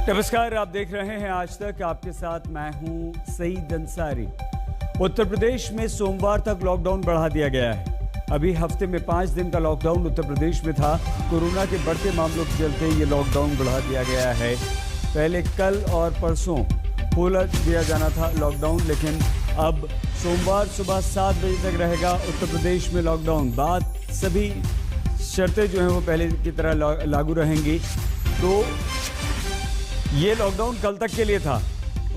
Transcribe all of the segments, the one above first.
नमस्कार, आप देख रहे हैं आज तक। आपके साथ मैं हूं सईद अंसारी। उत्तर प्रदेश में सोमवार तक लॉकडाउन बढ़ा दिया गया है। अभी हफ्ते में 5 दिन का लॉकडाउन उत्तर प्रदेश में था। कोरोना के बढ़ते मामलों के चलते ये लॉकडाउन बढ़ा दिया गया है। पहले कल और परसों खोला दिया जाना था लॉकडाउन, लेकिन अब सोमवार सुबह 7 बजे तक रहेगा उत्तर प्रदेश में लॉकडाउन। सभी शर्तें जो हैं वो पहले की तरह लागू रहेंगी। तो ये लॉकडाउन कल तक के लिए था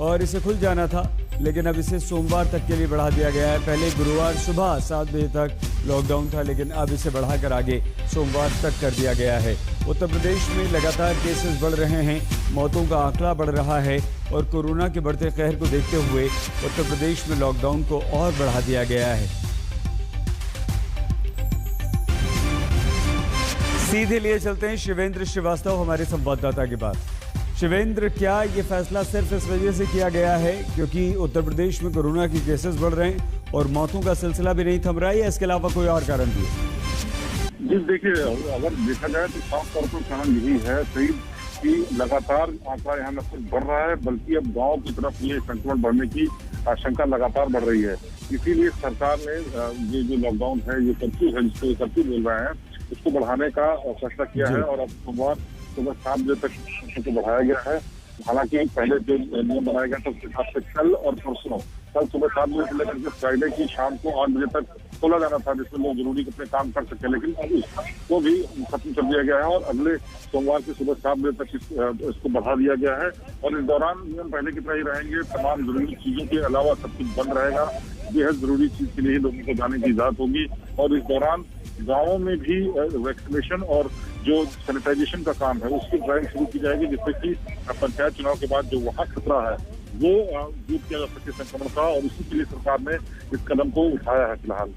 और इसे खुल जाना था, लेकिन अब इसे सोमवार तक के लिए बढ़ा दिया गया है। पहले गुरुवार सुबह 7 बजे तक लॉकडाउन था, लेकिन अब इसे बढ़ाकर आगे सोमवार तक कर दिया गया है। उत्तर प्रदेश में लगातार केसेस बढ़ रहे हैं, मौतों का आंकड़ा बढ़ रहा है और कोरोना के बढ़ते कहर को देखते हुए उत्तर प्रदेश में लॉकडाउन को और बढ़ा दिया गया है। सीधे लिए चलते हैं शिवेंद्र श्रीवास्तव हमारे संवाददाता के पास। शिवेंद्र, क्या ये फैसला सिर्फ इस वजह से किया गया है क्योंकि उत्तर प्रदेश में कोरोना के केसेस बढ़ रहे हैं और मौतों का सिलसिला भी नहीं थम रहा है, या इसके अलावा कोई और कारण भी है? जी देखिए, अगर देखा जाए तो साफ तौर पर कारण यही है सही कि लगातार आंकड़ा यहाँ न सिर्फ बढ़ रहा है बल्कि अब गांव की तरफ ये संक्रमण बढ़ने की आशंका लगातार बढ़ रही है। इसीलिए सरकार ने ये जो लॉकडाउन है, ये कर्फ्यू है जिसको कर्फ्यू बोल रहे हैं, उसको बढ़ाने का फैसला किया है और अब सोमवार सुबह 7 बजे तक बढ़ाया गया है। हालांकि पहले जो नियम बनाया गया था उसके हिसाब से कल और परसों, कल सुबह 7 बजे से लेकर के फ्राइडे की शाम को 8 बजे तक खोला जाना था, जिसमें लोग जरूरी अपने काम कर सके, लेकिन अब इसको भी खत्म कर दिया गया है और अगले सोमवार की सुबह 7 बजे तक इसको बढ़ा दिया गया है। और इस दौरान नियम पहले की तरह ही रहेंगे। तमाम जरूरी चीजों के अलावा सब कुछ बंद रहेगा। बेहद जरूरी चीज के लिए ही लोगों को जाने की इजाजत होगी और इस दौरान गाँवों में भी वैक्सीनेशन और जो सैनिटाइजेशन का काम है उसकी ड्राइव शुरू की जाएगी, जिससे कि पंचायत चुनाव के बाद जो वहाँ खतरा है वो दूर किया जा सके संक्रमण का, और इसी के लिए सरकार ने इस कदम को उठाया है फिलहाल।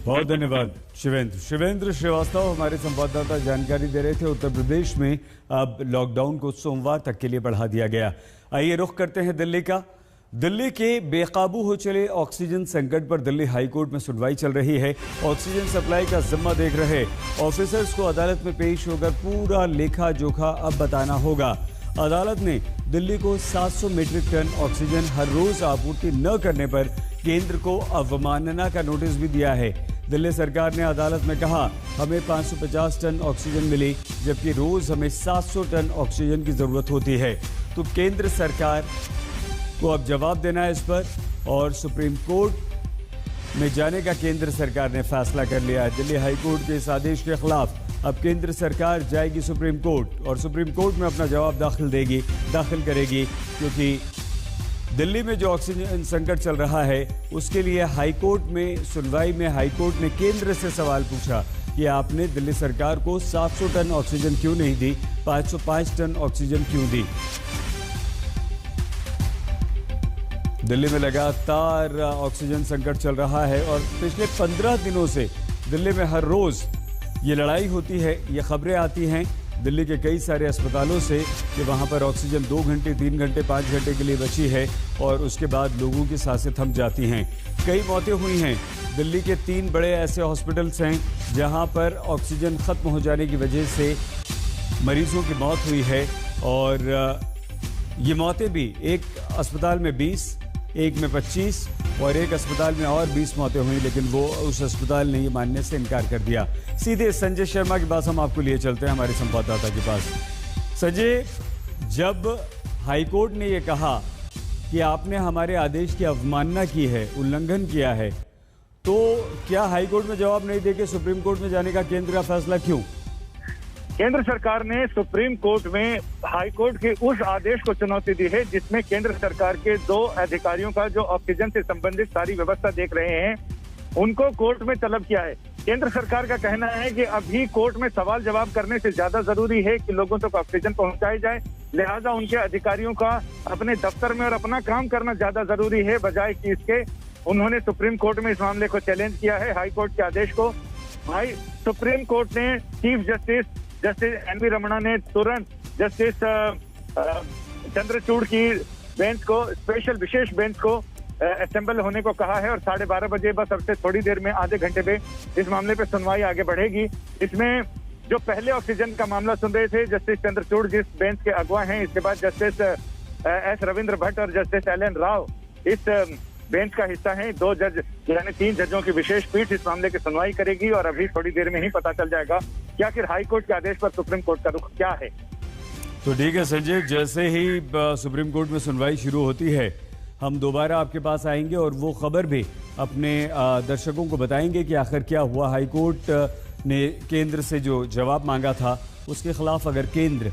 बहुत धन्यवाद शिवेंद्र श्रीवास्तव हमारे संवाददाता जानकारी दे रहे थे। उत्तर प्रदेश में अब लॉकडाउन को सोमवार तक के लिए बढ़ा दिया गया। आइए रुख करते हैं दिल्ली का। दिल्ली के बेकाबू हो चले ऑक्सीजन संकट पर दिल्ली हाईकोर्ट में सुनवाई चल रही है। ऑक्सीजन सप्लाई का जिम्मा देख रहे ऑफिसर्स को अदालत में पेश होकर पूरा लेखा जोखा अब बताना होगा। अदालत ने दिल्ली को 700 मीट्रिक टन ऑक्सीजन हर रोज आपूर्ति न करने पर केंद्र को अवमानना का नोटिस भी दिया है। दिल्ली सरकार ने अदालत में कहा, हमें 550 टन ऑक्सीजन मिली जबकि रोज हमें 700 टन ऑक्सीजन की जरूरत होती है। तो केंद्र सरकार को अब जवाब देना है इस पर, और सुप्रीम कोर्ट में जाने का केंद्र सरकार ने फैसला कर लिया है। दिल्ली हाईकोर्ट के इस आदेश के खिलाफ अब केंद्र सरकार जाएगी सुप्रीम कोर्ट और सुप्रीम कोर्ट में अपना जवाब दाखिल करेगी, क्योंकि दिल्ली में जो ऑक्सीजन संकट चल रहा है उसके लिए हाईकोर्ट में सुनवाई में हाईकोर्ट ने केंद्र से सवाल पूछा कि आपने दिल्ली सरकार को 700 टन ऑक्सीजन क्यों नहीं दी, 505 टन ऑक्सीजन क्यों दी। दिल्ली में लगातार ऑक्सीजन संकट चल रहा है और पिछले 15 दिनों से दिल्ली में हर रोज ये लड़ाई होती है। ये खबरें आती हैं दिल्ली के कई सारे अस्पतालों से कि वहां पर ऑक्सीजन 2 घंटे 3 घंटे 5 घंटे के लिए बची है और उसके बाद लोगों की सांसें थम जाती हैं। कई मौतें हुई हैं। दिल्ली के 3 बड़े ऐसे हॉस्पिटल्स हैं जहां पर ऑक्सीजन खत्म हो जाने की वजह से मरीजों की मौत हुई है, और ये मौतें भी एक अस्पताल में 20, एक में 25 और एक अस्पताल में और 20 मौतें हुई, लेकिन वो उस अस्पताल ने ये मानने से इनकार कर दिया। सीधे संजय शर्मा के पास हम आपको लिए चलते हैं, हमारे संवाददाता के पास। संजय, जब हाईकोर्ट ने ये कहा कि आपने हमारे आदेश की अवमानना की है, उल्लंघन किया है, तो क्या हाईकोर्ट में जवाब नहीं देके सुप्रीम कोर्ट में जाने का केंद्र का फैसला क्यों? केंद्र सरकार ने सुप्रीम कोर्ट में हाई कोर्ट के उस आदेश को चुनौती दी है जिसमें केंद्र सरकार के 2 अधिकारियों का जो ऑक्सीजन से संबंधित सारी व्यवस्था देख रहे हैं उनको कोर्ट में तलब किया है। केंद्र सरकार का कहना है कि अभी कोर्ट में सवाल जवाब करने से ज्यादा जरूरी है कि लोगों तक ऑक्सीजन पहुंचाई जाए, लिहाजा उनके अधिकारियों का अपने दफ्तर में और अपना काम करना ज्यादा जरूरी है बजाय कि इसके। उन्होंने सुप्रीम कोर्ट में इस मामले को चैलेंज किया है, हाई कोर्ट के आदेश को। सुप्रीम कोर्ट ने चीफ जस्टिस एन.वी. रमणा ने तुरंत जस्टिस चंद्रचूड़ की बेंच को, स्पेशल विशेष बेंच को असेंबल होने को कहा है और 12:30 बजे, बस अब से थोड़ी देर में, आधे घंटे में इस मामले पे सुनवाई आगे बढ़ेगी। इसमें जो पहले ऑक्सीजन का मामला सुन रहे थे जस्टिस चंद्रचूड़ जिस बेंच के अगवा हैं, इसके बाद जस्टिस एस रविंद्र भट्ट और जस्टिस एल.एन. राव इस बेंच का हिस्सा हैं। 2 जज यानी 3 जजों की विशेष पीठ इस मामले की सुनवाई करेगी और अभी थोड़ी देर में ही पता चल जाएगा कि आखिर हाई कोर्ट के आदेश पर सुप्रीम कोर्ट का रुख क्या है। तो ठीक है संजय, जैसे ही सुप्रीम कोर्ट में सुनवाई शुरू होती है हम दोबारा आपके पास आएंगे और वो खबर भी अपने दर्शकों को बताएंगे कि आखिर क्या हुआ। हाई कोर्ट ने केंद्र से जो जवाब मांगा था उसके खिलाफ अगर केंद्र